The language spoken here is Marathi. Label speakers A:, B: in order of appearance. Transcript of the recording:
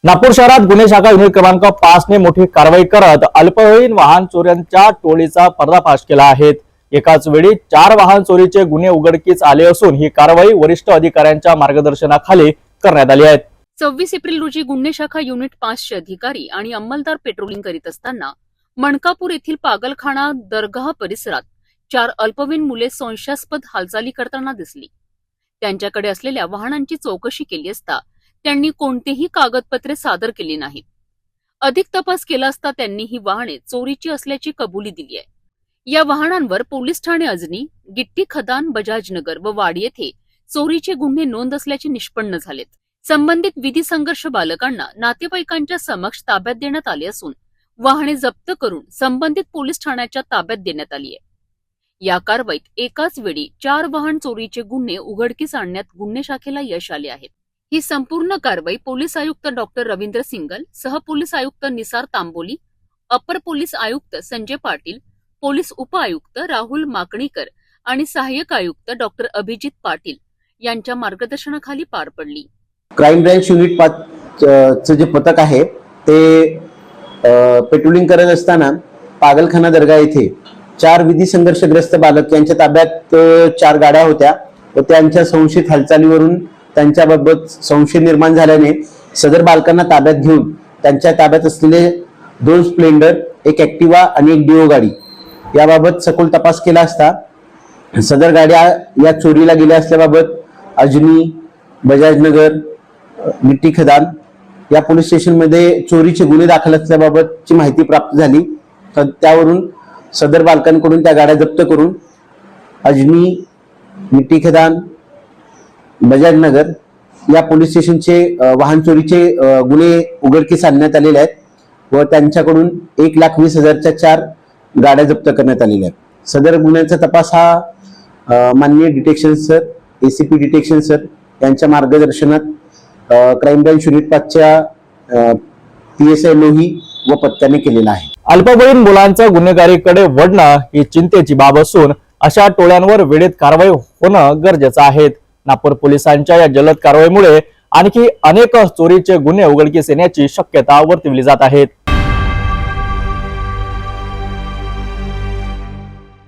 A: नागपूर शहरात गुन्हे शाखा युनिट क्रमांक 5 ने मोठी कारवाई करत अल्पवयीन वाहन चोऱ्यांच्या टोळीचा पर्दाफाश केला आहे। एकाच वेळी 4 वाहन चोरीचे गुन्हे उघडकीस आले असून ही कारवाई वरिष्ठ अधिकाऱ्यांच्या मार्गदर्शनाखाली करण्यात आली आहे।
B: 26 एप्रिल रोजी गुन्हे शाखा युनिट 5 चे अधिकारी आणि अंमलदार पेट्रोलिंग करीत असताना मणकापूर येथील पागलखाना दरगाह परिसरात 4 अल्पवयीन मुले संशयास्पद हालचाली करताना दिसली। त्यांच्याकडे असलेल्या वाहनांची चौकशी केली असता त्यांनी कोणतेही कागदपत्रे सादर केली नाहीत। अधिक तपास केला असता त्यांनी ही वाहने चोरीची असल्याची कबुली दिली आहे। या वाहनांवर पोलीस ठाणे अजनी, गिट्टी खदान, बजाजनगर व वाडी येथे चोरीचे गुन्हे नोंद असल्याचे निष्पन्न झालेत। संबंधित विधी संघर्ष बालकांना नातेवाईकांच्या समक्ष ताब्यात देण्यात आले असून वाहने जप्त करून संबंधित पोलीस ठाण्याच्या ताब्यात देण्यात आली आहे। या कारवाईत एकाच वेळी 4 वाहन चोरीचे गुन्हे उघडकीस आणण्यात गुन्हे शाखेला यश आले आहे। ही संपूर्ण कारवाई पोलीस आयुक्त डॉक्टर रवींद्र सिंगल, सहपोलीस आयुक्त निसार तांबोली, अपर पोलीस आयुक्त संजय पाटील, पोलीस उप आयुक्त राहुल माकणीकर आणि सहाय्यक आयुक्त डॉक्टर अभिजित पाटील यांच्या मार्गदर्शनाखाली पार पडली।
C: क्राईम ब्रँच युनिट 5 चे जे पथक आहे ते पेट्रोलिंग करत असताना पागलखाना दर्गा येथे 4 विधी संघर्षग्रस्त बालक यांच्या ताब्यात 4 गाड्या होत्या व त्यांच्या संशयित हालचालीवरून त्यांच्याबाबत संशय निर्माण झाल्याने सदर बालकांना ताब्यात घेऊन त्यांच्या ताब्यात असलेले 2 स्प्लेंडर, 1 ऍक्टिवा आणि 1 डिओ गाडी याबाबत सखोल तपास केला असता सदर गाड्या या चोरीला गेल्या असल्याबाबत अजनी, बजाजनगर, गिट्टी खदान या पोलीस स्टेशनमध्ये चोरीचे गुन्हे दाखल असल्याबाबतची माहिती प्राप्त झाली। तर त्यावरून सदर बालकांकडून त्या गाड्या जप्त करून अजनी, गिट्टी खदान, बजाजनगर या पोलीस स्टेशनचे वाहन चोरीचे गुन्हे उघडकीस आणण्यात आलेले आहेत व त्यांच्याकडून 1,20,000च्या 4 गाड्या जप्त करण्यात आलेल्या आहेत। सदर गुन्ह्याचा तपास हा माननीय detection sir, ACP detection sir यांच्या मार्गदर्शनात क्राईम ब्रँच युनिट 5च्या PSI लोही व पथकाने केलेला आहे।
A: अल्पवयीन मुलांच्या गुन्हेगारीकडे वळणं ही चिंतेची बाब असून अशा टोळ्यांवर वेळेत कारवाई होणं गरजेचं आहे। नागपूर पोलिसांच्या या जलद कारवाईमुळे आणखी अनेक चोरीचे गुन्हे उघडकीस येण्याची शक्यता वर्तविली जात आहे।